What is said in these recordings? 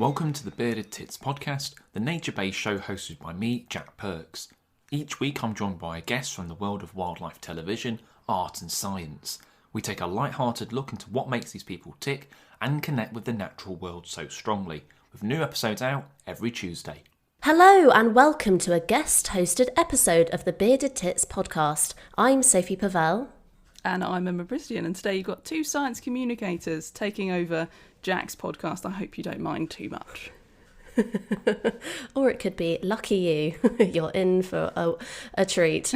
Welcome to the Bearded Tits podcast, the nature-based show hosted by me, Jack Perks. Each week I'm joined by a guest from the world of wildlife television, art and science. We take a light-hearted look into what makes these people tick and connect with the natural world so strongly, with new episodes out every Tuesday. Hello and welcome to a guest-hosted episode of the Bearded Tits podcast. I'm Sophie Pavelle. And I'm Emma Brisdion, and today you've got two science communicators taking over Jack's podcast. I hope you don't mind too much. Or it could be, lucky you, you're in for a treat.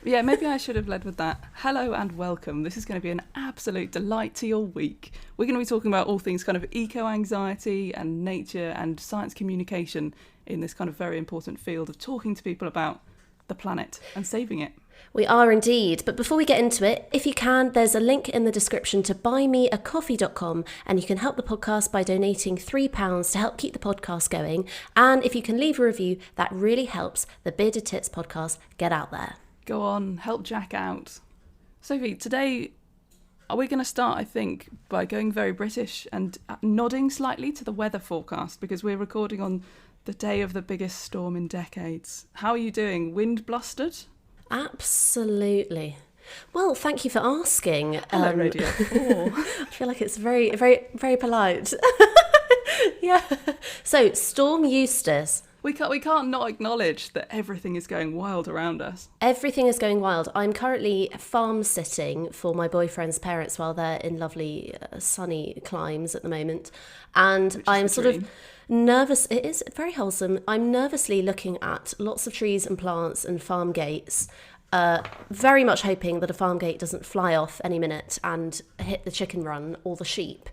Yeah, maybe I should have led with that. Hello and welcome. This is going to be an absolute delight to your week. We're going to be talking about all things kind of eco-anxiety and nature and science communication in this kind of very important field of talking to people about the planet and saving it. We are indeed, but before we get into it, if you can, there's a link in the description to buymeacoffee.com and you can help the podcast by donating £3 to help keep the podcast going. And if you can leave a review, that really helps the Bearded Tits podcast get out there. Go on, help Jack out. Sophie, today we're going to start, I think, by going very British and nodding slightly to the weather forecast because we're recording on the day of the biggest storm in decades. How are you doing? Wind blustered? Absolutely. Well, thank you for asking. Hello, Radio 4. I feel like it's very, very, very polite. Yeah. So, Storm Eustace. We can't not acknowledge that everything is going wild around us. Everything is going wild. I'm currently farm sitting for my boyfriend's parents while they're in lovely sunny climes at the moment. And I'm sort of nervous. It is very wholesome. I'm nervously looking at lots of trees and plants and farm gates, very much hoping that a farm gate doesn't fly off any minute and hit the chicken run or the sheep.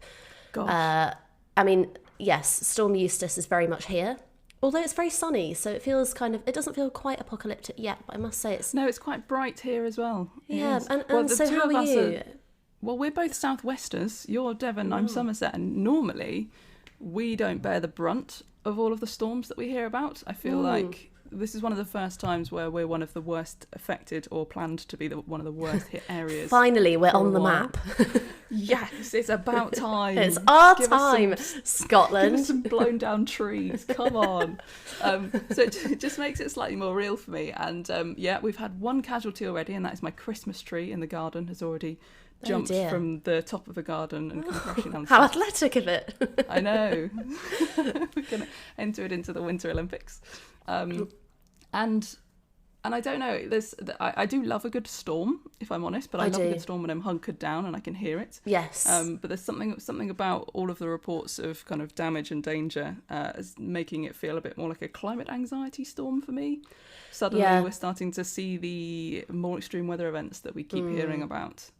Gosh. I mean, yes, Storm Eustace is very much here. Although it's very sunny, so it feels it doesn't feel quite apocalyptic yet, but I must say it's... No, it's quite bright here as well. Yeah, and so how are you? Well, we're both southwesters. You're Devon, I'm Somerset, and normally we don't bear the brunt of all of the storms that we hear about. I feel like this is one of the first times where we're one of the worst affected or planned to be one of the worst hit areas. Finally, we're on the map. Yes, it's about time. It's our time, Scotland. Give us some blown down trees. Come on. So it just makes it slightly more real for me. And yeah, we've had one casualty already, and that is my Christmas tree in the garden has already jumped from the top of the garden and come crashing down. How athletic of it. I know. We're going to enter it into the Winter Olympics. And I don't know, I do love a good storm, if I'm honest, but I love a good storm when I'm hunkered down and I can hear it. Yes. But there's something about all of the reports of kind of damage and danger as making it feel a bit more like a climate anxiety storm for me. Suddenly we're starting to see the more extreme weather events that we keep hearing about.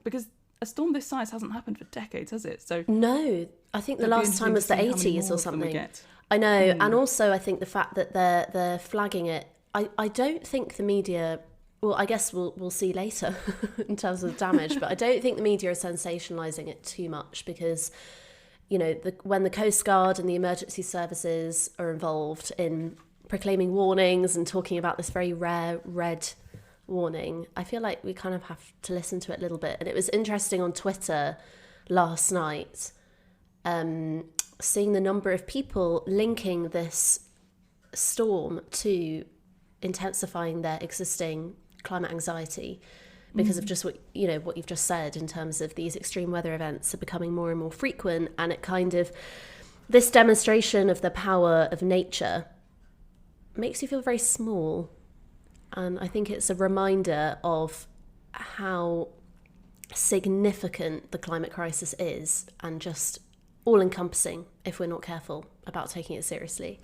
Because a storm this size hasn't happened for decades, has it? So no, I think the last time was the 80s or something. I know, and also I think the fact that they're flagging it, I don't think the media, well, I guess we'll see later in terms of damage, but I don't think the media are sensationalising it too much because, you know, when the Coast Guard and the emergency services are involved in proclaiming warnings and talking about this very rare red warning, I feel like we kind of have to listen to it a little bit. And it was interesting on Twitter last night, seeing the number of people linking this storm to intensifying their existing climate anxiety because of just what you've just said in terms of these extreme weather events are becoming more and more frequent, and it kind of, this demonstration of the power of nature makes you feel very small. And I think it's a reminder of how significant the climate crisis is and just all-encompassing if we're not careful about taking it seriously.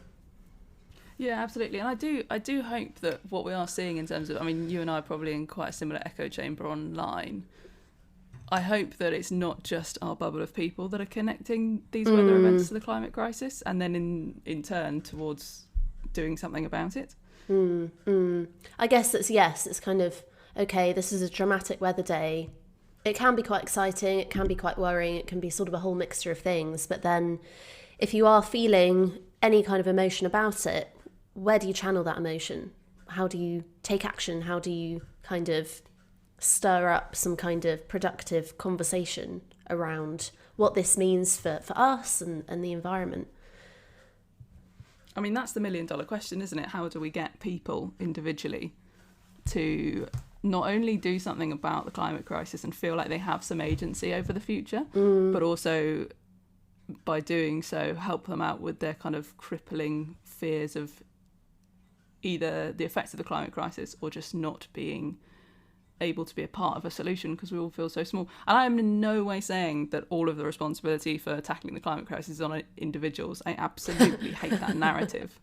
Yeah, absolutely. And I do hope that what we are seeing in terms of, I mean, you and I are probably in quite a similar echo chamber online. I hope that it's not just our bubble of people that are connecting these weather events to the climate crisis and then in turn towards doing something about it. I guess it's kind of, okay, this is a dramatic weather day. It can be quite exciting, it can be quite worrying, it can be sort of a whole mixture of things. But then if you are feeling any kind of emotion about it, where do you channel that emotion? How do you take action? How do you kind of stir up some kind of productive conversation around what this means for us and the environment? I mean, that's the $1 million question, isn't it? How do we get people individually to not only do something about the climate crisis and feel like they have some agency over the future, but also by doing so help them out with their kind of crippling fears of either the effects of the climate crisis or just not being able to be a part of a solution because we all feel so small. And I am in no way saying that all of the responsibility for tackling the climate crisis is on individuals. I absolutely hate that narrative.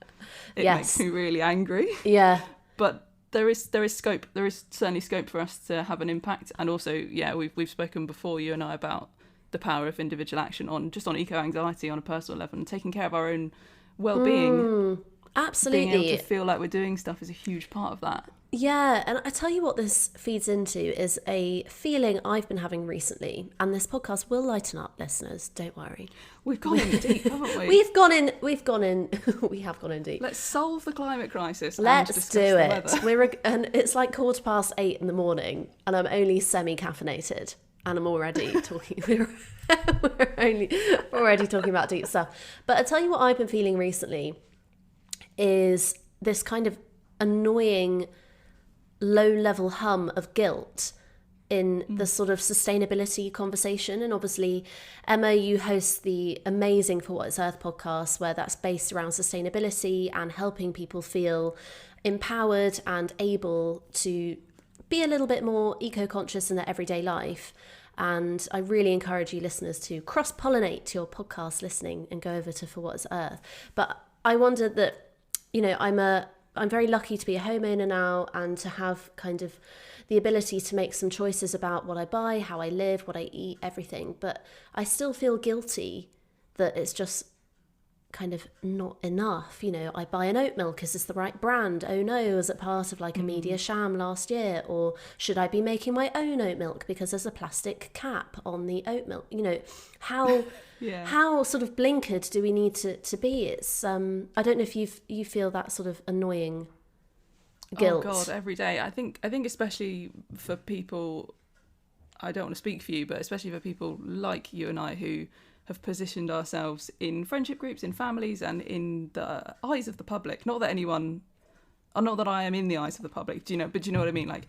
It makes me really angry. Yeah. But there is scope. There is certainly scope for us to have an impact. And also, yeah, we've spoken before, you and I, about the power of individual action on eco-anxiety on a personal level and taking care of our own well-being. Absolutely. Being able to feel like we're doing stuff is a huge part of that. Yeah, and I tell you what this feeds into is a feeling I've been having recently, and this podcast will lighten up, listeners, don't worry. We've gone in deep, haven't we? We have gone in deep. Let's solve the climate crisis. Let's do it. And it's like 8:15 in the morning, and I'm only semi-caffeinated, and I'm already talking. We're already talking about deep stuff. But I tell you what I've been feeling recently is this kind of annoying low-level hum of guilt in the sort of sustainability conversation. And obviously, Emma, you host the amazing For What It's Earth podcast, where that's based around sustainability and helping people feel empowered and able to be a little bit more eco-conscious in their everyday life. And I really encourage you listeners to cross-pollinate your podcast listening and go over to For What It's Earth. But I wondered that, you know, I'm very lucky to be a homeowner now and to have kind of the ability to make some choices about what I buy, how I live, what I eat, everything. But I still feel guilty that it's just kind of not enough. You know, I buy an oat milk. Is this the right brand? Oh no, was it part of like a media sham last year? Or should I be making my own oat milk because there's a plastic cap on the oat milk? You know, how how sort of blinkered do we need to be? It's I don't know if you feel that sort of annoying guilt. Oh God, every day. I think especially for people, I don't want to speak for you, but especially for people like you and I who have positioned ourselves in friendship groups, in families, and in the eyes of the public. Not that I am in the eyes of the public, do you know what I mean? Like,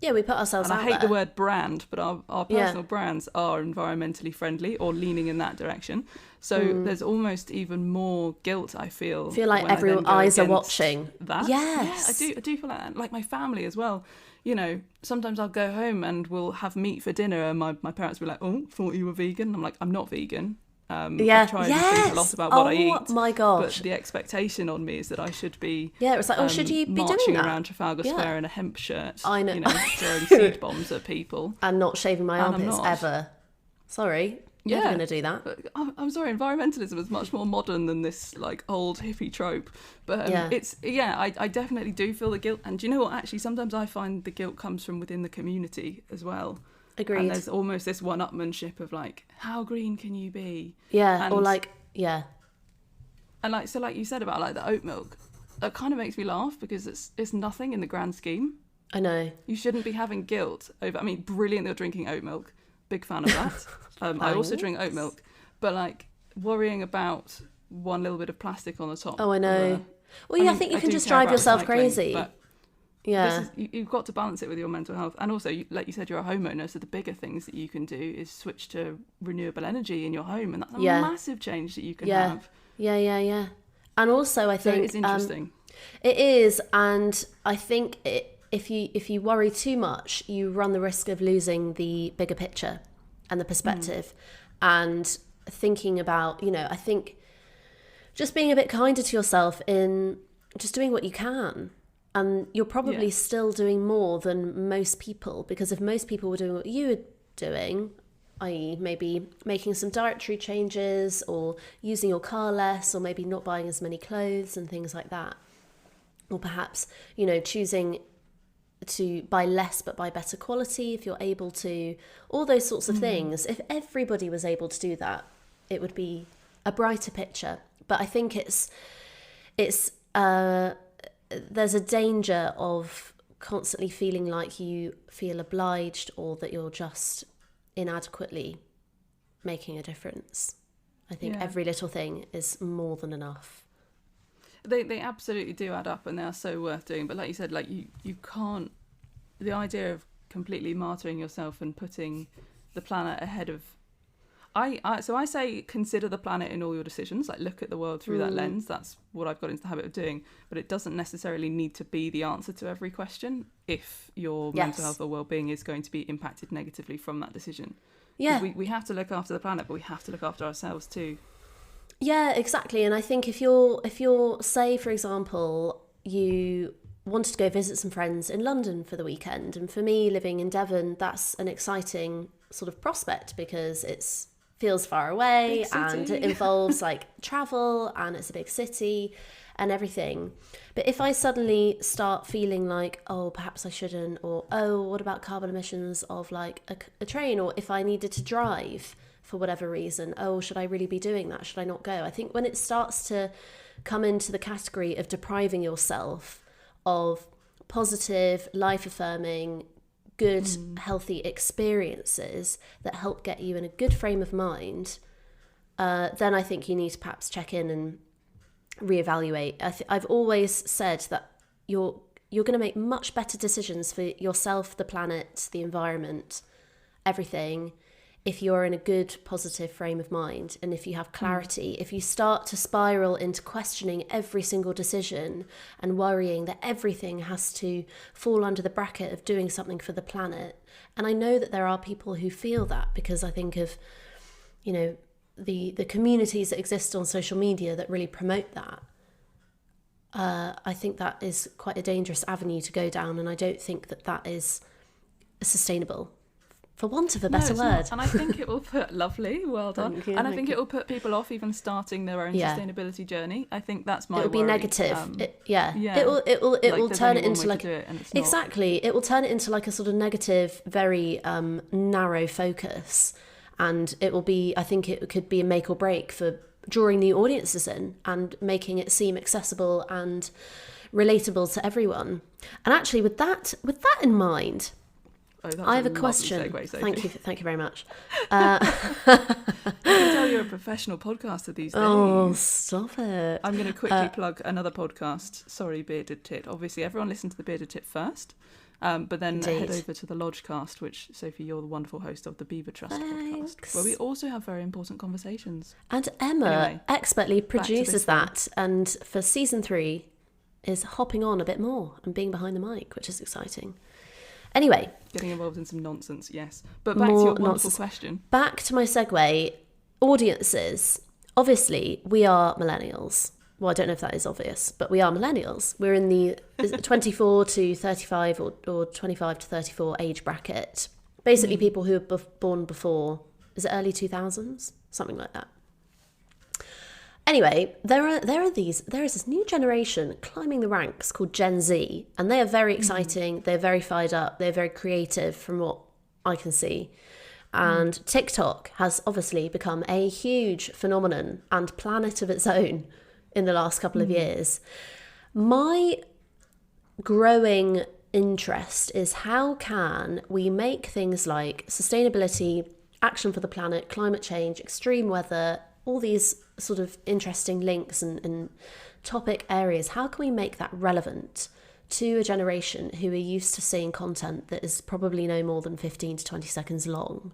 yeah, we put ourselves and out I hate there. the word brand, but our personal brands are environmentally friendly or leaning in that direction. So there's almost even more guilt, I feel like everyone's eyes are watching. That. Yes. Yeah, I do feel like that. Like my family as well. You know, sometimes I'll go home and we'll have meat for dinner and my parents will be like, oh, thought you were vegan. I'm like, I'm not vegan. I try to think a lot about what I eat. Oh my gosh. But the expectation on me is that I should be it's like, should you be doing that? Marching around Trafalgar Square in a hemp shirt. I know. You know, throwing seed bombs at people. And not shaving my armpits ever. Sorry. Never going to do that. But I'm sorry, environmentalism is much more modern than this like old hippie trope. But I definitely do feel the guilt. And do you know what? Actually, sometimes I find the guilt comes from within the community as well. Agreed. And there's almost this one-upmanship of like, how green can you be? Yeah, and, or like, yeah. And like, so like you said about like the oat milk, that kind of makes me laugh because it's nothing in the grand scheme. I know. You shouldn't be having guilt over, I mean, brilliant they're drinking oat milk. Big fan of that. I also drink oat milk. But like worrying about one little bit of plastic on the top. Oh, I know. I think you can just drive yourself crazy. But yeah. You've got to balance it with your mental health. And also, like you said, you're a homeowner, so the bigger things that you can do is switch to renewable energy in your home. And that's a massive change that you can have. Yeah. And also, I think it's interesting. It is. And I think if you worry too much, you run the risk of losing the bigger picture and the perspective. And thinking about, you know, I think just being a bit kinder to yourself in just doing what you can. And you're probably still doing more than most people, because if most people were doing what you were doing, i.e. maybe making some dietary changes or using your car less, or maybe not buying as many clothes and things like that, or perhaps, you know, choosing to buy less but buy better quality if you're able to, all those sorts of things. If everybody was able to do that, it would be a brighter picture. But I think there's a danger of constantly feeling like you feel obliged or that you're just inadequately making a difference. I think every little thing is more than enough. They absolutely do add up, and they are so worth doing. But like you said, like you can't. The idea of completely martyring yourself and putting the planet ahead of. So I say consider the planet in all your decisions. Like look at the world through that lens. That's what I've got into the habit of doing. But it doesn't necessarily need to be the answer to every question if your mental health or well-being is going to be impacted negatively from that decision. Yeah, we have to look after the planet, but we have to look after ourselves too. Yeah, exactly. And I think if you're say, for example, you wanted to go visit some friends in London for the weekend, and for me living in Devon, that's an exciting sort of prospect because it's feels far away and it involves like travel and it's a big city and everything. But if I suddenly start feeling like, oh, perhaps I shouldn't, or oh, what about carbon emissions of like a train, or if I needed to drive for whatever reason, oh, should I really be doing that? Should I not go? I think when it starts to come into the category of depriving yourself of positive, life-affirming, good, healthy experiences that help get you in a good frame of mind, then I think you need to perhaps check in and reevaluate. I've always said that you're going to make much better decisions for yourself, the planet, the environment, everything, if you're in a good, positive frame of mind and if you have clarity. If you start to spiral into questioning every single decision and worrying that everything has to fall under the bracket of doing something for the planet. And I know that there are people who feel that because I think of, you know, the communities that exist on social media that really promote that. I think that is quite a dangerous avenue to go down, and I don't think that is sustainable, for want of a better word. Not. And I think it will put lovely, well done. Thank you, and I think it will put people off even starting their own sustainability journey. I think that's my It'll be worry. negative. It will Like, turn it into like exactly. It will turn it into like a sort of negative, very narrow focus, and it will be. I think it could be a make or break for drawing new audiences in and making it seem accessible and relatable to everyone. And actually, with that in mind. I have a question. Segue, thank you very much. I can tell you're a professional podcaster these days. Oh, stop it. I'm going to quickly plug another podcast. Sorry, Bearded Tit. Obviously, everyone listen to the Bearded Tit first, but then head over to the Lodgecast, which, Sophie, you're the wonderful host of the Beaver Trust podcast, where we also have very important conversations. And Emma expertly produces that, and for season 3 is hopping on a bit more and being behind the mic, which is exciting. Anyway. Getting involved in some nonsense, yes. But back to your wonderful question. Back to my segue. Audiences. Obviously, we are millennials. Well, I don't know if that is obvious, but we are millennials. We're in the 24 to 35 or 25 to 34 age bracket. Basically, people who were born before, is it early 2000s? Something like that. Anyway, there is this new generation climbing the ranks called Gen Z, and they are very exciting. They're very fired up. They're very creative from what I can see. And TikTok has obviously become a huge phenomenon and planet of its own in the last couple of years. My growing interest is how can we make things like sustainability, action for the planet, climate change, extreme weather, all these sort of interesting links and topic areas, how can we make that relevant to a generation who are used to seeing content that is probably no more than 15 to 20 seconds long?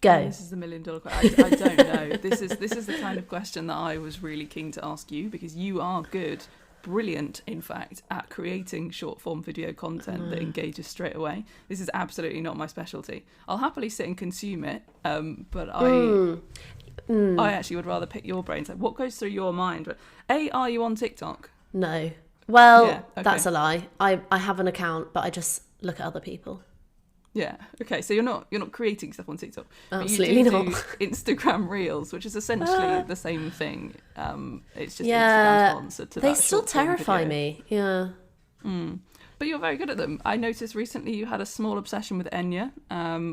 Go. This is the $1 million question. I don't know. This is the kind of question that I was really keen to ask you, because you are brilliant, in fact, at creating short-form video content that engages straight away. This is absolutely not my specialty. I'll happily sit and consume it, but I actually would rather pick your brains. Like, what goes through your mind? Are you on TikTok? No. Well, yeah, okay. That's a lie. I have an account, but I just look at other people. Yeah. Okay. So you're not creating stuff on TikTok. Absolutely but you do not. Instagram Reels, which is essentially the same thing. It's just yeah, Instagram's answer to they that. They still terrify me. Yeah. But you're very good at them. I noticed recently you had a small obsession with Enya.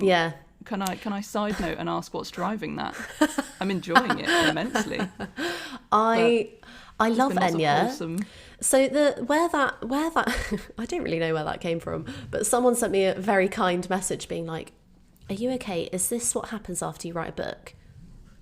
Yeah. Can I side note and ask what's driving that? I'm enjoying it immensely. I love Enya. Wholesome. So where that I don't really know where that came from, but someone sent me a very kind message being like, "Are you okay? Is this what happens after you write a book?"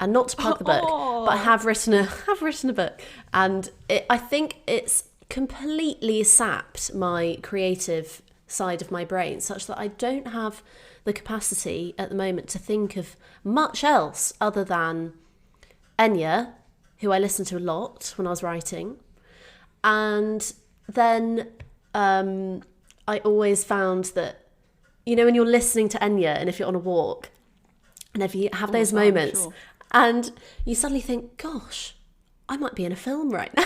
And not to plug the book, but I have written a book, and I think it's completely sapped my creative side of my brain, such that I don't have the capacity at the moment to think of much else other than Enya, who I listened to a lot when I was writing. And then I always found that, you know, when you're listening to Enya and if you're on a walk and if you have those moments and you suddenly think, gosh, I might be in a film right now.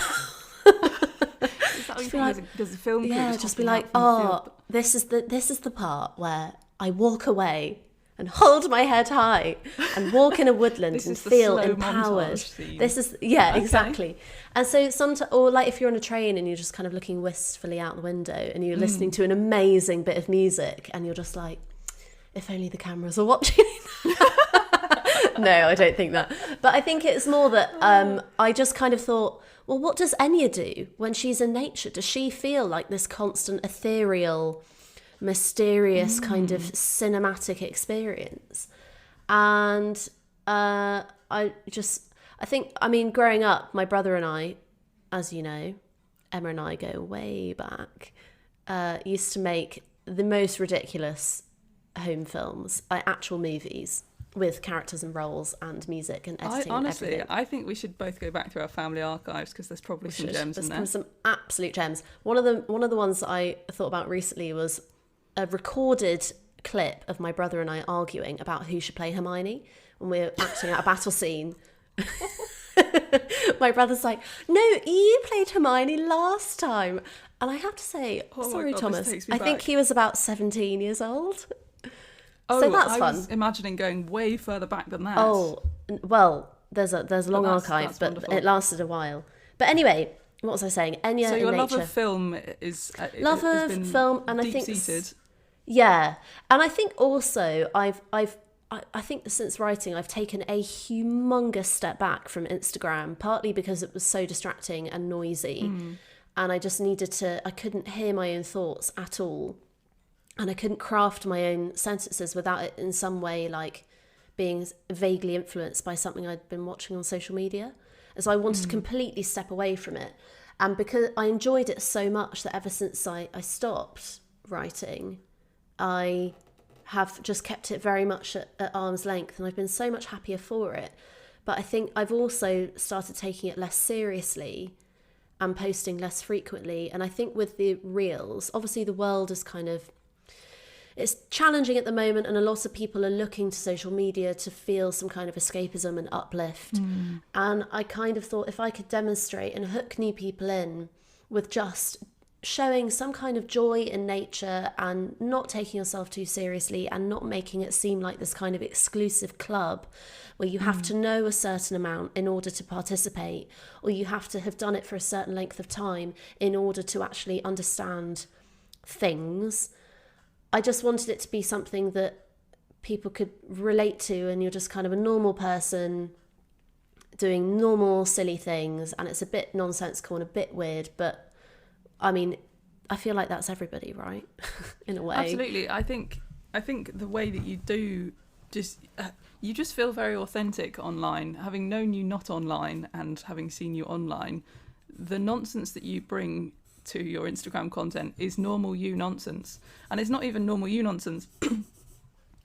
Does the film just be like, oh, this is the part where I walk away and hold my head high and walk in a woodland and feel empowered. This is, exactly. And so sometimes, or like if you're on a train and you're just kind of looking wistfully out the window and you're listening to an amazing bit of music and you're just like, if only the cameras were watching. No, I don't think that. But I think it's more that I just kind of thought, well, what does Enya do when she's in nature? Does she feel like this constant ethereal, mysterious kind of cinematic experience? And I think, growing up, my brother and I, as you know, Emma and I go way back, used to make the most ridiculous home films, actual movies with characters and roles and music and editing. Honestly, I think we should both go back through our family archives because there's probably some gems in there. There's some absolute gems. One of the ones that I thought about recently was a recorded clip of my brother and I arguing about who should play Hermione when we were acting out a battle scene. My brother's like, no, you played Hermione last time. And I have to say, sorry, Thomas, I think he was about 17 years old. Oh, so that's I fun. was imagining going way further back than that. Oh, well, there's a long archive, but wonderful. It lasted a while. But anyway, what was I saying? Enya. So your in love nature. of film is love has of been film, and I think deep-seated. Yeah, and I think also I think since writing I've taken a humongous step back from Instagram, partly because it was so distracting and noisy, and I just I couldn't hear my own thoughts at all. And I couldn't craft my own sentences without it in some way like being vaguely influenced by something I'd been watching on social media. And so I wanted to completely step away from it. And because I enjoyed it so much that ever since I stopped writing, I have just kept it very much at arm's length. And I've been so much happier for it. But I think I've also started taking it less seriously and posting less frequently. And I think with the reels, obviously the world is kind of, it's challenging at the moment, and a lot of people are looking to social media to feel some kind of escapism and uplift. And I kind of thought if I could demonstrate and hook new people in with just showing some kind of joy in nature and not taking yourself too seriously and not making it seem like this kind of exclusive club where you have to know a certain amount in order to participate, or you have to have done it for a certain length of time in order to actually understand things. I just wanted it to be something that people could relate to, and you're just kind of a normal person doing normal silly things, and it's a bit nonsensical and a bit weird, but I mean, I feel like that's everybody, right? In a way. Absolutely. I think the way that you do you just feel very authentic online. Having known you not online and having seen you online, the nonsense that you bring to your Instagram content is normal you nonsense. And it's not even normal you nonsense.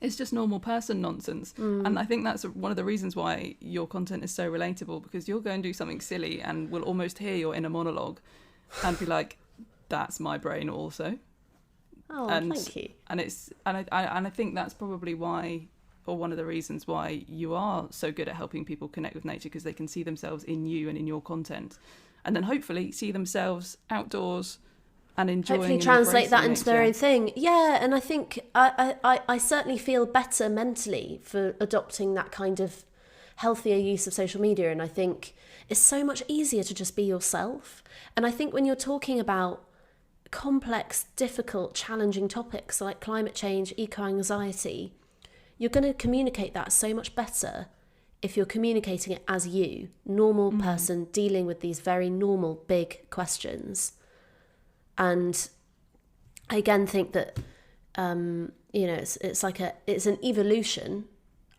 It's just normal person nonsense. And I think that's one of the reasons why your content is so relatable, because you'll go and do something silly and we'll almost hear your inner monologue and be like, that's my brain also. Oh, thank you. And I think that's probably why, or one of the reasons why you are so good at helping people connect with nature, because they can see themselves in you and in your content, and then hopefully see themselves outdoors and enjoying. Hopefully translate that into their own thing. Yeah, and I think I certainly feel better mentally for adopting that kind of healthier use of social media, and I think it's so much easier to just be yourself. And I think when you're talking about complex, difficult, challenging topics like climate change, eco-anxiety, you're going to communicate that so much better if you're communicating it as you, normal person dealing with these very normal, big questions. And I again think that, it's an evolution.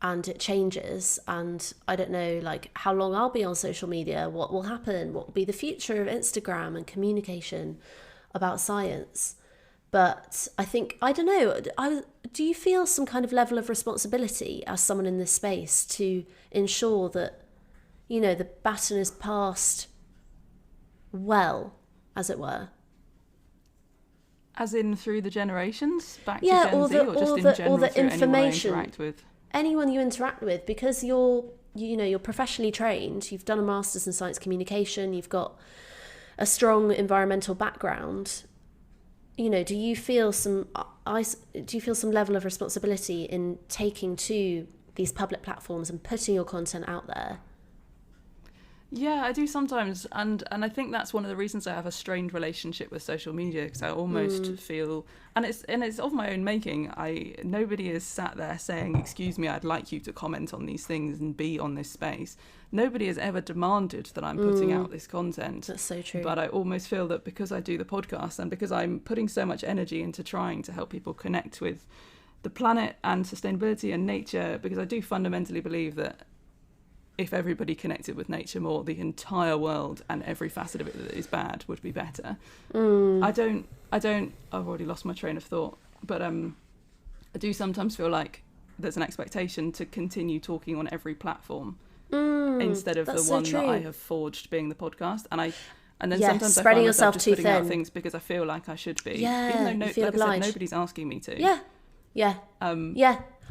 and it changes, and I don't know like how long I'll be on social media, what will happen, what will be the future of Instagram and communication about science. But I think, I don't know, do you feel some kind of level of responsibility as someone in this space to ensure that, you know, the baton is passed well, as it were? As in through the generations, back to Gen Z, or just in general the through information, anyone I interact with? Anyone you interact with, because you're professionally trained, you've done a master's in science communication, you've got a strong environmental background. You know, do you feel some level of responsibility in taking to these public platforms and putting your content out there? Yeah, I do sometimes, and I think that's one of the reasons I have a strained relationship with social media, because I almost feel, and it's of my own making. Nobody is sat there saying, "Excuse me, I'd like you to comment on these things and be on this space." Nobody has ever demanded that I'm putting out this content. That's so true. But I almost feel that because I do the podcast and because I'm putting so much energy into trying to help people connect with the planet and sustainability and nature, because I do fundamentally believe that if everybody connected with nature more, the entire world and every facet of it that is bad would be better. I've already lost my train of thought, but I do sometimes feel like there's an expectation to continue talking on every platform instead of the one that I have forged being the podcast. And then sometimes I find myself just putting out things because I feel like I should be. Yeah, even though you feel obliged. Nobody's asking me to. Yeah.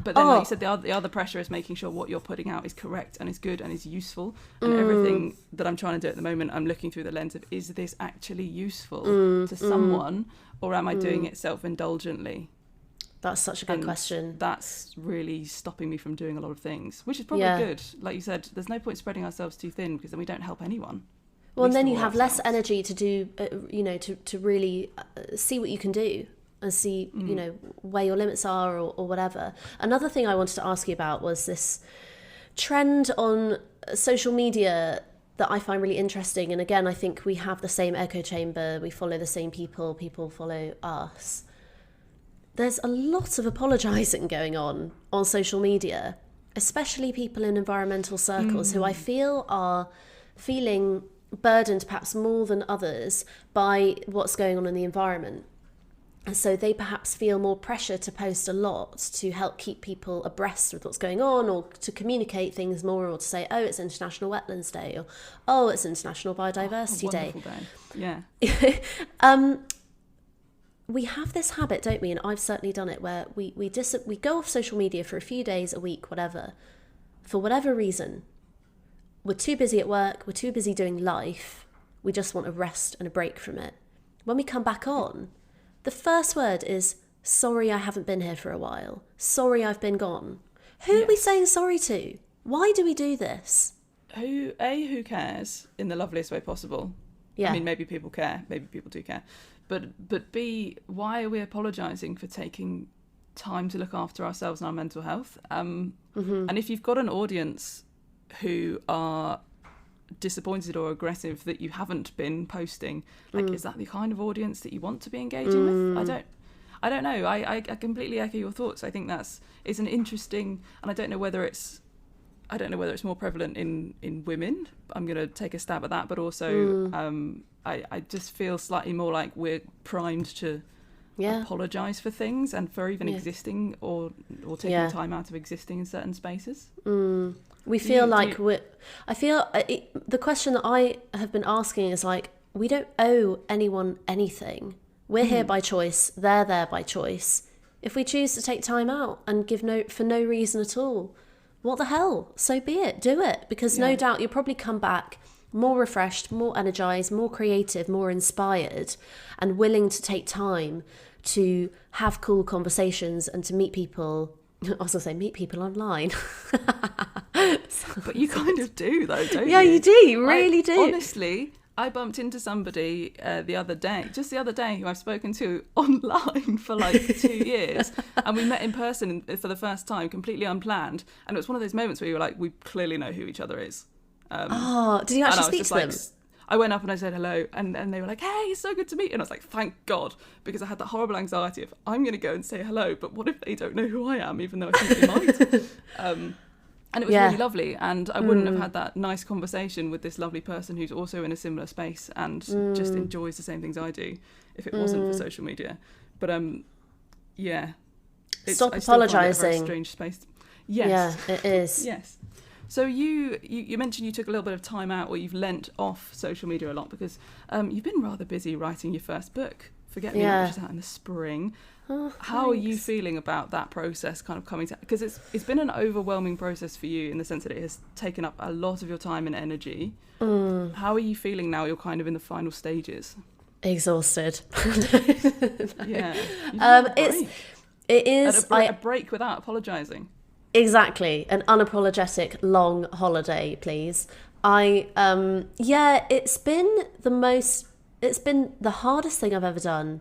But then, like you said, the other pressure is making sure what you're putting out is correct and is good and is useful. And everything that I'm trying to do at the moment, I'm looking through the lens of, is this actually useful to someone, or am I doing it self-indulgently? That's such a good question. That's really stopping me from doing a lot of things, which is probably good. Like you said, there's no point spreading ourselves too thin, because then we don't help anyone. Well, and then you have less energy to do, to really see what you can do and see, you know, where your limits are or whatever. Another thing I wanted to ask you about was this trend on social media that I find really interesting. And again, I think we have the same echo chamber. We follow the same people follow us. There's a lot of apologising going on social media, especially people in environmental circles who I feel are feeling burdened perhaps more than others by what's going on in the environment. And so they perhaps feel more pressure to post a lot to help keep people abreast with what's going on, or to communicate things more, or to say, oh, it's International Wetlands Day, or oh, it's International Biodiversity Day. Yeah. We have this habit, don't we? And I've certainly done it, where we go off social media for a few days, a week, whatever, for whatever reason. We're too busy at work, we're too busy doing life, we just want a rest and a break from it. When we come back on, the first word is, sorry I haven't been here for a while. Sorry I've been gone. Who are we saying sorry to? Why do we do this? Who cares in the loveliest way possible? Yeah. I mean, maybe people care. Maybe people do care. But B, why are we apologising for taking time to look after ourselves and our mental health? And if you've got an audience who are disappointed or aggressive that you haven't been posting, like, is that the kind of audience that you want to be engaging with? I don't know. I completely echo your thoughts. I think it's an interesting, and I don't know whether it's more prevalent in women. I'm going to take a stab at that, but also I just feel slightly more like we're primed to apologise for things and for even existing or taking time out of existing in certain spaces. We feel the question that I have been asking is like, we don't owe anyone anything. We're here by choice. They're there by choice. If we choose to take time out and give for no reason at all, what the hell? So be it. Do it. Because no doubt you'll probably come back more refreshed, more energised, more creative, more inspired, and willing to take time to have cool conversations and to meet people. I was going to say meet people online. But you kind of do, though, don't you? Yeah, you do. You really do. Honestly, I bumped into somebody the other day, who I've spoken to online for like 2 years. And we met in person for the first time, completely unplanned. And it was one of those moments where you were like, we clearly know who each other is. Did you actually speak to them? I went up and I said hello, and they were like, hey, it's so good to meet you. And I was like, thank God, because I had that horrible anxiety of, I'm going to go and say hello, but what if they don't know who I am, even though I think they might? And it was really lovely, and I wouldn't have had that nice conversation with this lovely person who's also in a similar space and just enjoys the same things I do if it wasn't for social media. But stop apologising. A very strange space. Yes. Yeah, it is. Yes. So you mentioned you took a little bit of time out, or you've lent off social media a lot because you've been rather busy writing your first book, Forget Me Not, which is out in the spring. Oh, how are you feeling about that process kind of coming to... Because it's been an overwhelming process for you in the sense that it has taken up a lot of your time and energy. How are you feeling now you're kind of in the final stages? Exhausted. Yeah. It is... A break without apologising. Exactly. An unapologetic long holiday, please. It's been the hardest thing I've ever done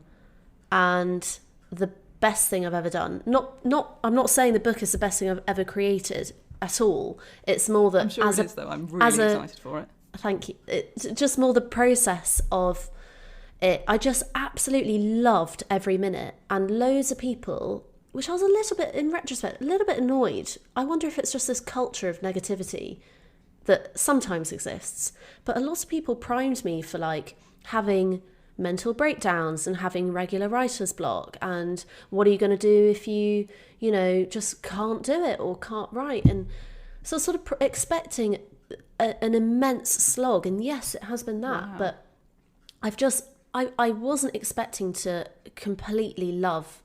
and the best thing I've ever done. I'm not saying the book is the best thing I've ever created at all. It's more that... I'm sure it is, though. I'm really excited for it. Thank you. It's just more the process of it. I just absolutely loved every minute, and loads of people... which I was a little bit, in retrospect, a little bit annoyed. I wonder if it's just this culture of negativity that sometimes exists. But a lot of people primed me for like having mental breakdowns and having regular writer's block. And what are you going to do if you just can't do it or can't write? And so sort of expecting an immense slog. And yes, it has been that. Wow. But I wasn't expecting to completely love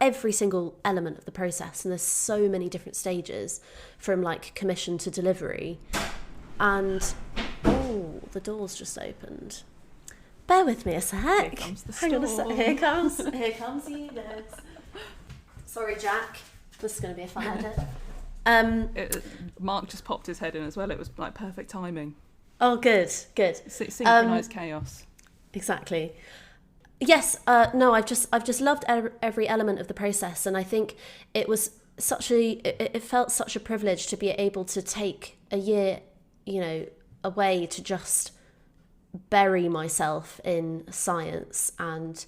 every single element of the process, and there's so many different stages from like commission to delivery. And the door's just opened. Bear with me a sec. Here comes the storm. Hang on a sec. Here comes Eunice. Sorry, Jack. This is going to be a fun edit. Mark just popped his head in as well. It was like perfect timing. Oh, good. Synchronized chaos. Exactly. Yes. No. I've just loved every element of the process, and I think it was it felt such a privilege to be able to take a year, away to just bury myself in science and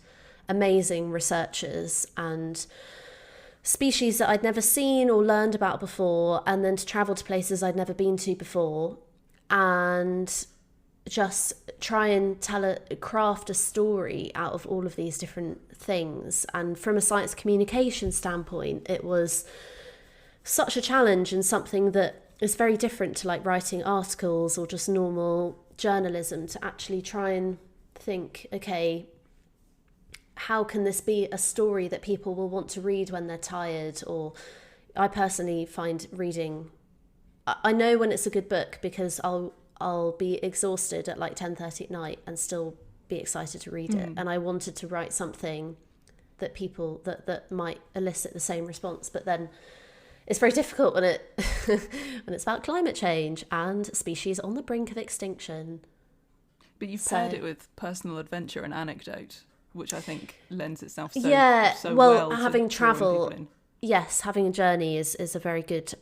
amazing researchers and species that I'd never seen or learned about before, and then to travel to places I'd never been to before, and just try and craft a story out of all of these different things. And from a science communication standpoint, it was such a challenge, and something that is very different to like writing articles or just normal journalism, to actually try and think, okay, how can this be a story that people will want to read when they're tired? Or I personally find reading, I know when it's a good book because I'll be exhausted at like 10:30 at night and still be excited to read it. And I wanted to write something that people that might elicit the same response, but then it's very difficult when it's about climate change and species on the brink of extinction. But you've paired it with personal adventure and anecdote, which I think lends itself so well having to travel. Yes, having a journey is a very good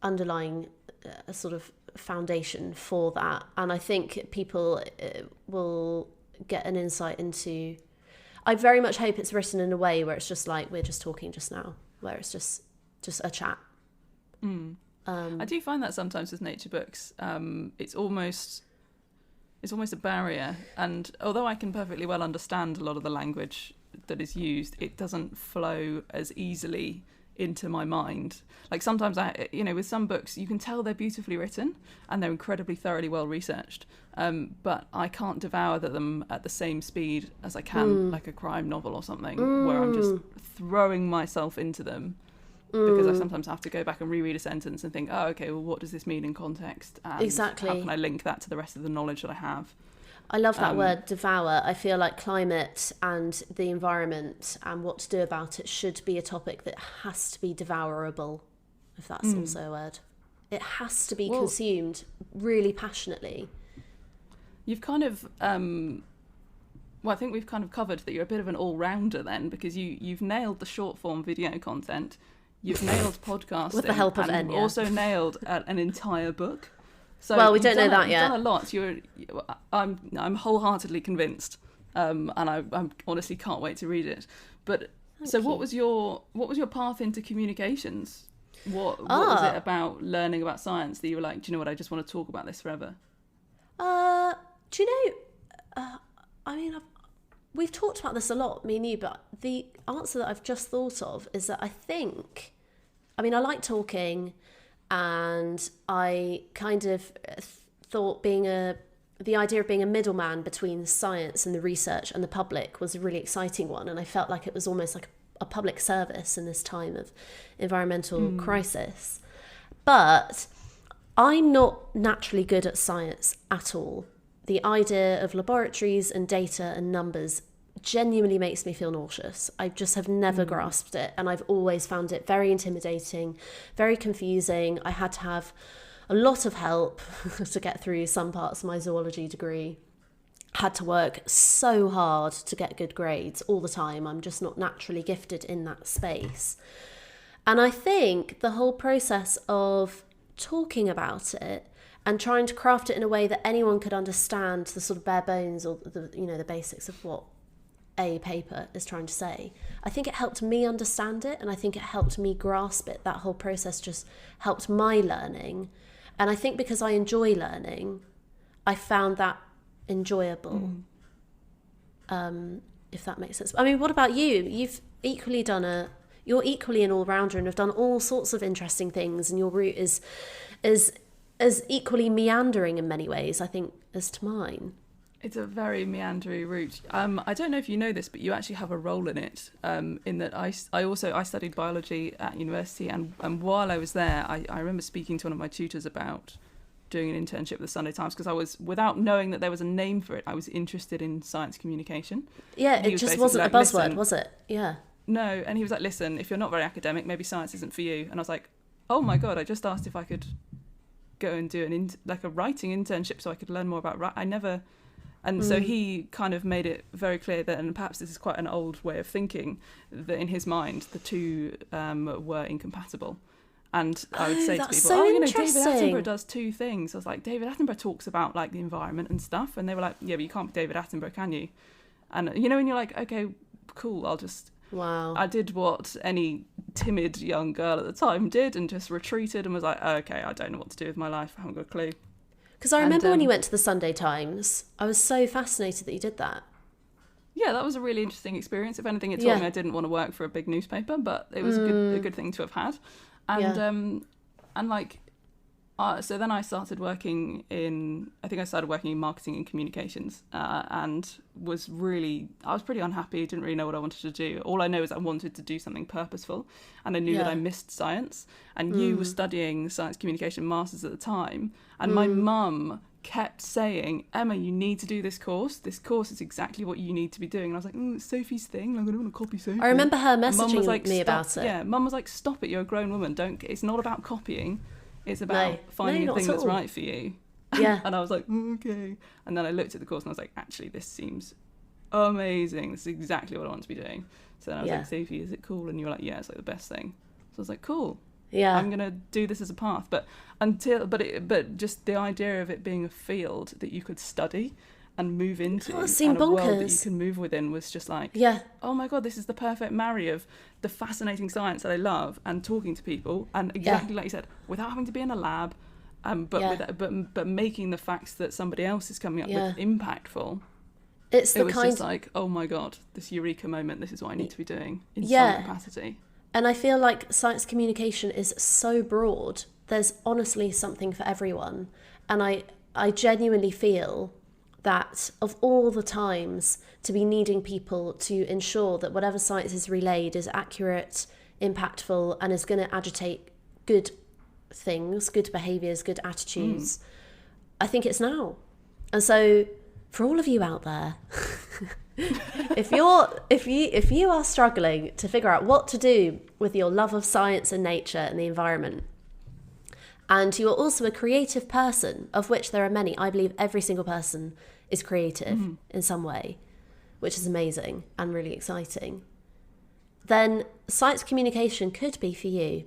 underlying sort of foundation for that, and I think people will get an insight into. I very much hope it's written in a way where it's just like we're just talking just now, where it's just a chat. I do find that sometimes with nature books, it's almost a barrier, and although I can perfectly well understand a lot of the language that is used, it doesn't flow as easily into my mind. Like sometimes with some books you can tell they're beautifully written and they're incredibly thoroughly well researched, but I can't devour them at the same speed as I can like a crime novel or something, where I'm just throwing myself into them, because I sometimes have to go back and reread a sentence and think, oh, okay, well, what does this mean in context? And exactly. How can I link that to the rest of the knowledge that I have? I love that word, devour. I feel like climate and the environment and what to do about it should be a topic that has to be devourable, if that's also a word. It has to be consumed really passionately. You've kind of... I think we've kind of covered that you're a bit of an all-rounder then, because you've nailed the short-form video content, you've nailed podcasting, with the help of Enya. You've also nailed an entire book. So well, we don't know that yet. You've done a lot. I'm wholeheartedly convinced, and I honestly can't wait to read it. But so, what was your path into communications? What was it about learning about science that you were like, do you know what, I just want to talk about this forever? Do you know, we've talked about this a lot, me and you, but the answer that I've just thought of is that I like talking, and I kind of thought the idea of being a middleman between science and the research and the public was a really exciting one. And I felt like it was almost like a public service in this time of environmental crisis. But I'm not naturally good at science at all. The idea of laboratories and data and numbers genuinely makes me feel nauseous. I just have never grasped it, and I've always found it very intimidating, very confusing. I had to have a lot of help to get through some parts of my zoology degree. Had to work so hard to get good grades all the time. I'm just not naturally gifted in that space. And I think the whole process of talking about it and trying to craft it in a way that anyone could understand the sort of bare bones or the basics of what a paper is trying to say, I think it helped me understand it, and I think it helped me grasp it. That whole process just helped my learning. And I think because I enjoy learning, I found that enjoyable, if that makes sense. I mean, what about you? You've equally you're equally an all-rounder and have done all sorts of interesting things, and your route is equally meandering in many ways, I think, as to mine. It's a very meandering route. I don't know if you know this, but you actually have a role in it, in that I studied biology at university, and while I was there, I remember speaking to one of my tutors about doing an internship with the Sunday Times, because I was, without knowing that there was a name for it, I was interested in science communication. Yeah, it just wasn't a buzzword, was it? Yeah. No, and he was like, listen, if you're not very academic, maybe science isn't for you. And I was like, oh my God, I just asked if I could go and do a writing internship so I could learn more about so he kind of made it very clear that, and perhaps this is quite an old way of thinking, that in his mind the two were incompatible. And I would say to people, so David Attenborough does two things. I was like, David Attenborough talks about like the environment and stuff, and they were like, yeah, but you can't be David Attenborough, can you? And and you're like, okay, cool, Wow. I did what any timid young girl at the time did, and just retreated and was like, okay, I don't know what to do with my life. I haven't got a clue. Because I remember when you went to the Sunday Times, I was so fascinated that you did that. Yeah, that was a really interesting experience. If anything, it taught me I didn't want to work for a big newspaper, but it was a good thing to have had. And so then I started working in marketing and communications, and I was pretty unhappy, didn't really know what I wanted to do. All I know is I wanted to do something purposeful, and I knew that I missed science. And you were studying science communication masters at the time, and my mum kept saying, Emma, you need to do this course. This course is exactly what you need to be doing. And I was like, it's Sophie's thing. I don't want to copy Sophie. I remember her messaging me about it. Yeah, Mum was like, stop it. You're a grown woman. It's not about copying. It's about finding a thing that's right for you. Yeah. And I was like, okay. And then I looked at the course and I was like, actually, this seems amazing. This is exactly what I want to be doing. So then I was like, Sophie, is it cool? And you were like, yeah, it's like the best thing. So I was like, cool. Yeah. I'm going to do this as a path. But just the idea of it being a field that you could study and move into, and a world that you can move within, was just like, oh my God, this is the perfect marry of the fascinating science that I love and talking to people, and exactly like you said, without having to be in a lab, but making the facts that somebody else is coming up with impactful. It was just like, oh my God, this eureka moment, this is what I need to be doing in some capacity. And I feel like science communication is so broad. There's honestly something for everyone. And I genuinely feel that of all the times to be needing people to ensure that whatever science is relayed is accurate, impactful, and is going to agitate good things, good behaviours, good attitudes, I think it's now. And so for all of you out there, if you are struggling to figure out what to do with your love of science and nature and the environment, and you are also a creative person, of which there are many, I believe every single person is creative in some way, which is amazing and really exciting, then science communication could be for you.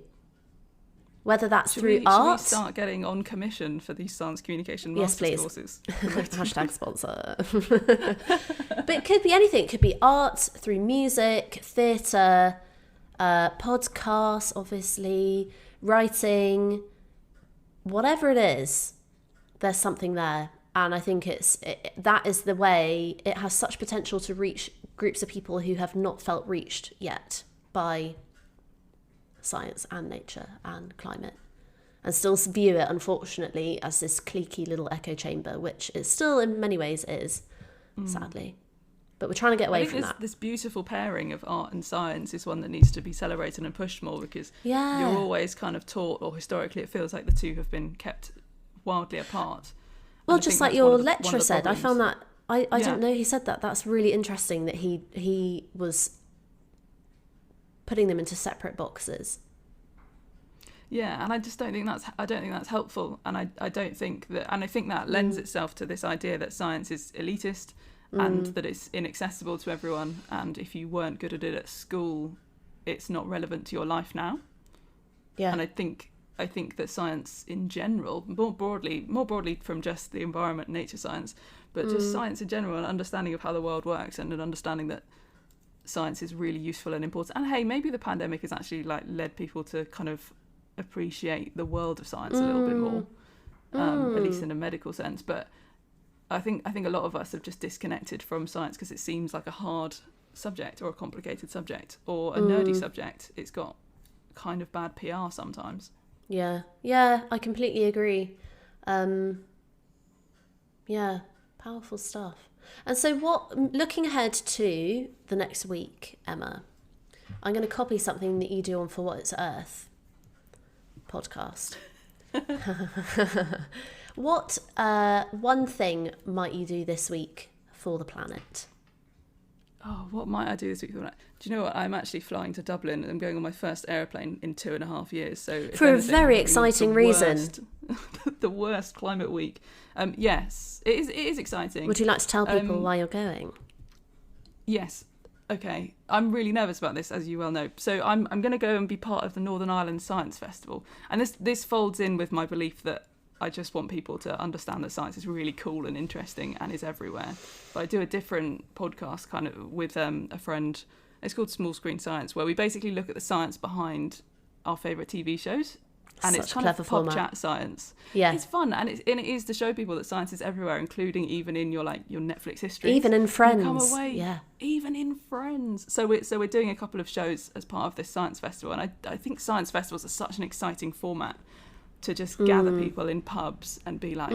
Whether that's through art. Should we start getting on commission for these science communication masters courses? Hashtag sponsor. But it could be anything. It could be art, through music, theatre, podcasts, obviously, writing, whatever it is, there's something there. And I think that is the way it has such potential to reach groups of people who have not felt reached yet by science and nature and climate, and still view it, unfortunately, as this cliquey little echo chamber, which it still in many ways is, sadly. But we're trying to get away from that. This beautiful pairing of art and science is one that needs to be celebrated and pushed more, because you're always kind of taught, or historically it feels like the two have been kept wildly apart. Well, just like your lecturer said, I found that, I didn't know he said that. That's really interesting that he was putting them into separate boxes. Yeah, and I just don't think that's helpful, and I don't think that, and I think that lends itself to this idea that science is elitist and that it's inaccessible to everyone, and if you weren't good at it at school, it's not relevant to your life now. Yeah. And I think that science in general, more broadly from just the environment and nature science, but just science in general, an understanding of how the world works, and an understanding that science is really useful and important. And hey, maybe the pandemic has actually like led people to kind of appreciate the world of science a little bit more, at least in a medical sense. But I think a lot of us have just disconnected from science because it seems like a hard subject, or a complicated subject, or a nerdy subject. It's got kind of bad PR sometimes. Yeah, I completely agree. Powerful stuff. And so looking ahead to the next week, Emma, I'm going to copy something that you do on For What It's Earth podcast. What one thing might you do this week for the planet? Oh, what might I do this week for the planet? Do you know what? I'm actually flying to Dublin, and I'm going on my first aeroplane in 2.5 years. So for a very exciting reason. The worst climate week. Yes, it is exciting. Would you like to tell people why you're going? Yes. Okay. I'm really nervous about this, as you well know. So I'm going to go and be part of the Northern Ireland Science Festival, and this folds in with my belief that I just want people to understand that science is really cool and interesting and is everywhere. But I do a different podcast kind of with a friend. It's called Small Screen Science, where we basically look at the science behind our favourite TV shows. And it's kind of pub chat science. Yeah, it's fun, and it is to show people that science is everywhere, including even in your Netflix history, even in Friends. You come away, even in Friends. So we're doing a couple of shows as part of this science festival, and I think science festivals are such an exciting format to just gather people in pubs and be like,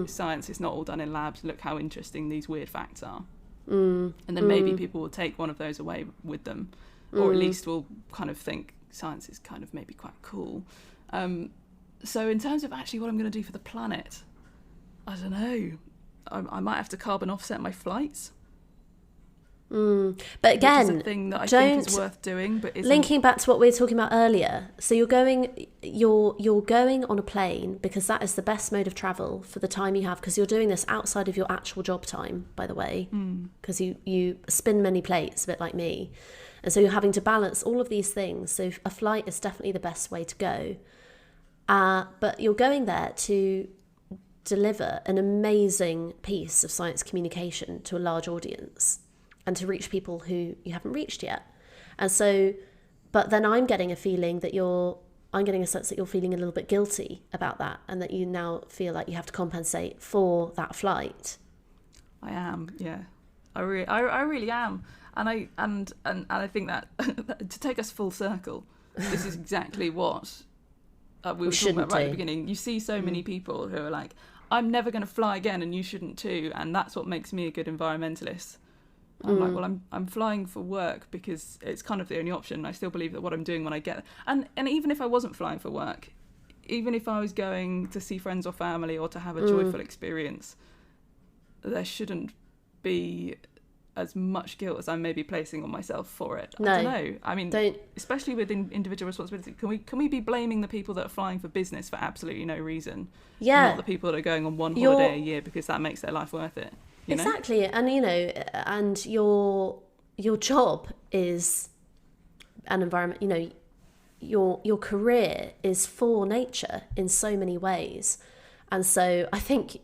science is not all done in labs. Look how interesting these weird facts are, and then maybe people will take one of those away with them, or at least will kind of think science is kind of maybe quite cool. So in terms of actually what I'm going to do for the planet, I don't know. I might have to carbon offset my flights. But again, which is a thing that I think is worth doing. But linking back to what we were talking about earlier, so you're going on a plane because that is the best mode of travel for the time you have, because you're doing this outside of your actual job time, by the way, because you spin many plates, a bit like me, and so you're having to balance all of these things. So a flight is definitely the best way to go. But you're going there to deliver an amazing piece of science communication to a large audience and to reach people who you haven't reached yet. And so, but then I'm getting a sense that you're feeling a little bit guilty about that, and that you now feel like you have to compensate for that flight. I am, yeah. I really am. And I think that to take us full circle, this is exactly what we were talking about right at the beginning. You see so many people who are like, I'm never going to fly again, and you shouldn't too, and that's what makes me a good environmentalist. I'm like, well, I'm flying for work because it's kind of the only option. I still believe that what I'm doing when I get and even if I wasn't flying for work, even if I was going to see friends or family or to have a joyful experience, there shouldn't be as much guilt as I'm maybe placing on myself for it. No, I don't know. I mean, especially with individual responsibility, can we be blaming the people that are flying for business for absolutely no reason? Yeah. Not the people that are going on one holiday a year because that makes their life worth it. You know? Exactly. And, and your job is an environment, your career is for nature in so many ways. And so I think,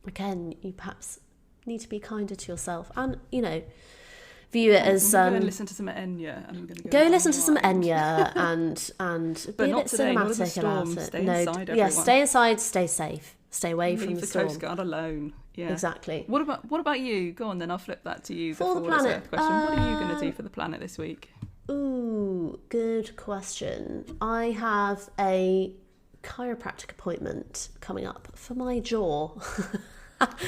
again, you perhaps need to be kinder to yourself and, view it as I'm going to listen to some Enya, and I'm going to go listen to some Enya and but be a not bit today, not in the cinematic storm. about it. Stay inside, everyone. Yeah, stay inside, stay safe, stay away from the storm. Leave the Coast Guard alone. Yeah, exactly. What about you? Go on, then I'll flip that to you. For the planet, question. What are you going to do for the planet this week? Ooh, good question. I have a chiropractic appointment coming up for my jaw.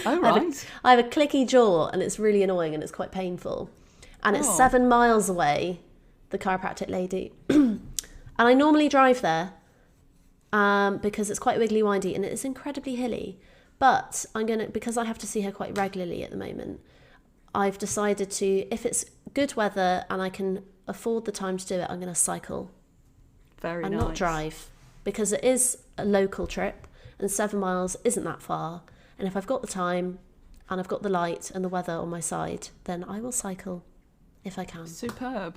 Oh, right. I have a clicky jaw and it's really annoying and it's quite painful. And it's 7 miles away, the chiropractic lady. And I normally drive there because it's quite wiggly windy and it is incredibly hilly. But because I have to see her quite regularly at the moment, I've decided to, if it's good weather and I can afford the time to do it, I'm going to cycle. Very nice. And not drive, because it is a local trip and 7 miles isn't that far. And if I've got the time and I've got the light and the weather on my side, then I will cycle if I can. Superb.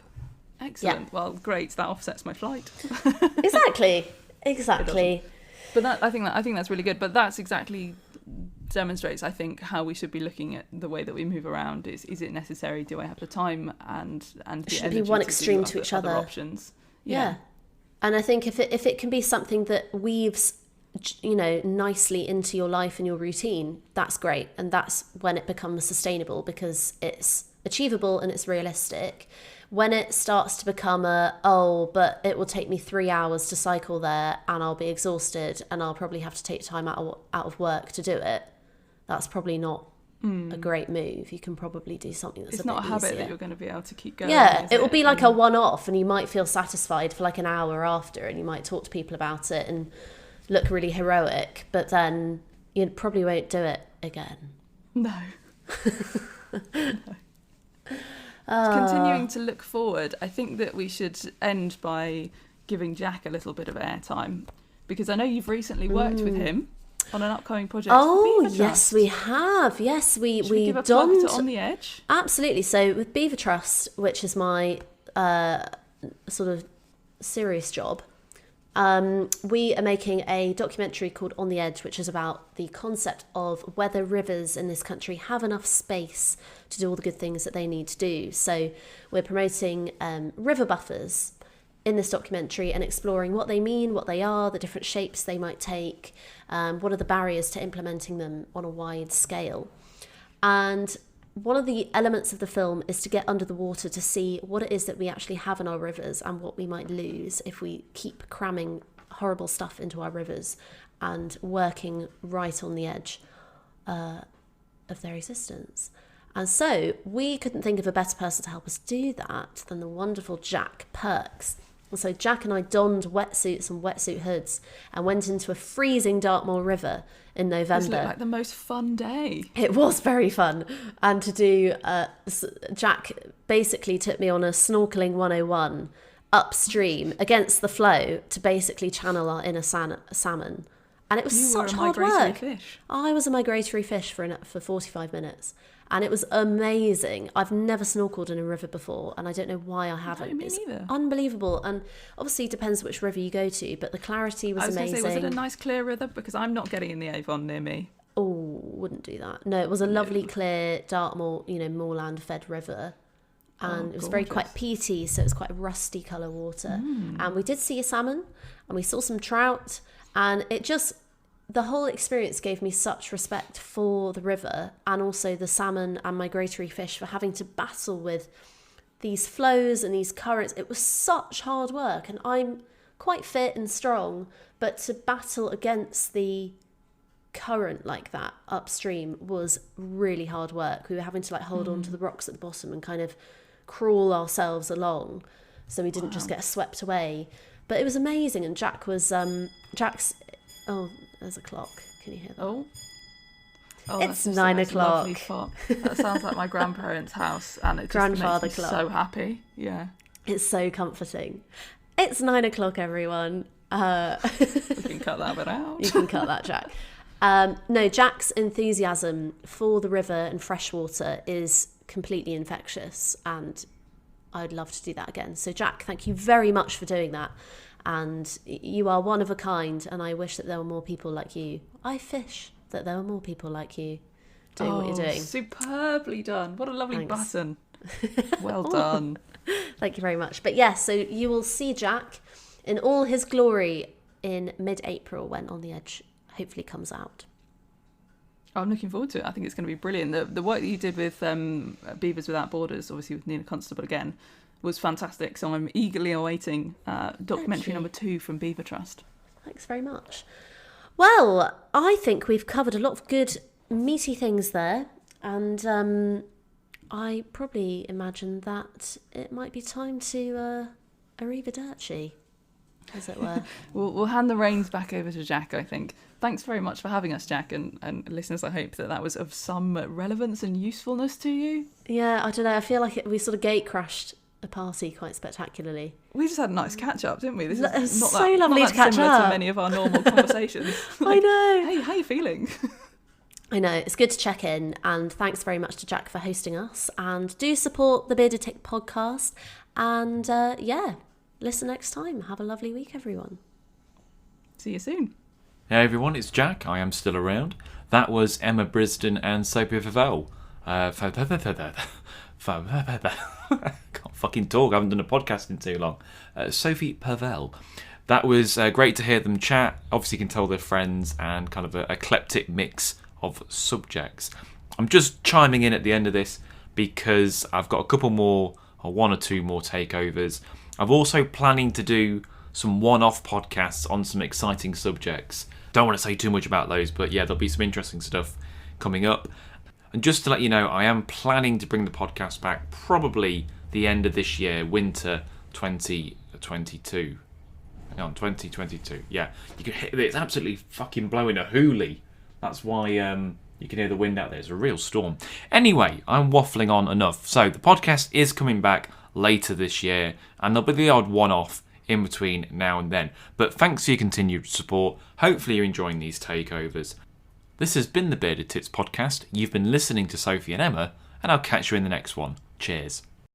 Excellent. Yeah. Well, great. That offsets my flight. Exactly. But I think that's really good. But that's exactly demonstrates, I think, how we should be looking at the way that we move around. Is it necessary? Do I have the time and the should energy be one to extreme do to each other other options? Yeah. And I think if it can be something that weaves, nicely into your life and your routine, that's great. And that's when it becomes sustainable, because it's achievable and it's realistic. When it starts to become but it will take me 3 hours to cycle there and I'll be exhausted and I'll probably have to take time out of work to do it, that's probably not a great move. You can probably do something that's it's a bit not a habit easier. that you're going to be able to keep going. Yeah, it will be like a one-off, and you might feel satisfied for like an hour after, and you might talk to people about it and look really heroic, but then you probably won't do it again. No. Continuing to look forward, I think that we should end by giving Jack a little bit of airtime, because I know you've recently worked with him on an upcoming project. Oh, yes, we have. Yes, we give a plug to On the Edge. Absolutely. So with Beaver Trust, which is my sort of serious job, we are making a documentary called On the Edge, which is about the concept of whether rivers in this country have enough space to do all the good things that they need to do. So we're promoting river buffers in this documentary and exploring what they mean, what they are, the different shapes they might take, what are the barriers to implementing them on a wide scale. And one of the elements of the film is to get under the water to see what it is that we actually have in our rivers and what we might lose if we keep cramming horrible stuff into our rivers and working right on the edge of their existence. And so we couldn't think of a better person to help us do that than the wonderful Jack Perks. And so Jack and I donned wetsuits and wetsuit hoods and went into a freezing Dartmoor River in November. This looked like the most fun day. It was very fun. And to do, Jack basically took me on a snorkeling 101 upstream against the flow to basically channel our inner salmon. And it was such hard work. Fish. I was a migratory fish for 45 minutes. And it was amazing. I've never snorkeled in a river before, and I don't know why I haven't. Me neither. Unbelievable. And obviously it depends which river you go to, but the clarity was amazing. I was going to say, was it a nice clear river? Because I'm not getting in the Avon near me. Oh, wouldn't do that. No, it was a lovely, clear Dartmoor, moorland-fed river. And it was very quite peaty, so it was quite rusty colour water. And we did see a salmon, and we saw some trout, and the whole experience gave me such respect for the river and also the salmon and migratory fish for having to battle with these flows and these currents. It was such hard work, and I'm quite fit and strong, but to battle against the current like that upstream was really hard work. We were having to hold on to the rocks at the bottom and kind of crawl ourselves along so we didn't just get swept away. But it was amazing, and Jack's there's a clock. Can you hear that? Oh, it's 9 o'clock. That sounds like my grandparents' house, and it just makes me so happy. Yeah, it's so comforting. It's 9 o'clock, everyone. We can cut that bit out. You can cut that, Jack. No, Jack's enthusiasm for the river and freshwater is completely infectious, and I'd love to do that again. So, Jack, thank you very much for doing that. And you are one of a kind, and I wish that there were more people like you. I fish that there were more people like you doing what you're doing. Superbly done. What a lovely button. Well done. Thank you very much. But yes, so you will see Jack in all his glory in mid-April when On the Edge hopefully comes out. I'm looking forward to it. I think it's going to be brilliant. The work that you did with Beavers Without Borders, obviously with Nina Constable again, was fantastic. So I'm eagerly awaiting documentary number 2 from Beaver Trust. Thanks very much. Well, I think we've covered a lot of good, meaty things there. And I probably imagine that it might be time to arrivederci, as it were. We'll hand the reins back over to Jack, I think. Thanks very much for having us, Jack, and listeners, I hope that was of some relevance and usefulness to you. Yeah, I don't know, I feel like we sort of gate crashed a party quite spectacularly. We just had a nice catch up, didn't we? This is not so that, lovely not to catch similar up to many of our normal conversations. I know. Hey, how are you feeling? I know, it's good to check in, and thanks very much to Jack for hosting us, and do support the Bearded Tick podcast, and listen next time. Have a lovely week, everyone. See you soon. Hey everyone, it's Jack. I am still around. That was Emma Brisdion and Sophie Pavelle. Can't fucking talk. I haven't done a podcast in too long. Sophie Pavelle. That was great to hear them chat. Obviously, you can tell they're friends and kind of an eclectic mix of subjects. I'm just chiming in at the end of this because I've got a couple more, or 1 or 2 more takeovers. I'm also planning to do some one-off podcasts on some exciting subjects. Don't want to say too much about those, but yeah, there'll be some interesting stuff coming up. And just to let you know, I am planning to bring the podcast back probably the end of this year, winter 2022. Hang on, 2022. Yeah, you can hear it's absolutely fucking blowing a hoolie. That's why you can hear the wind out there. It's a real storm. Anyway, I'm waffling on enough. So the podcast is coming back later this year, and there'll be the odd one-off in between now and then. But thanks for your continued support. Hopefully you're enjoying these takeovers. This has been the Bearded Tits podcast. You've been listening to Sophie and Emma, and I'll catch you in the next one. Cheers.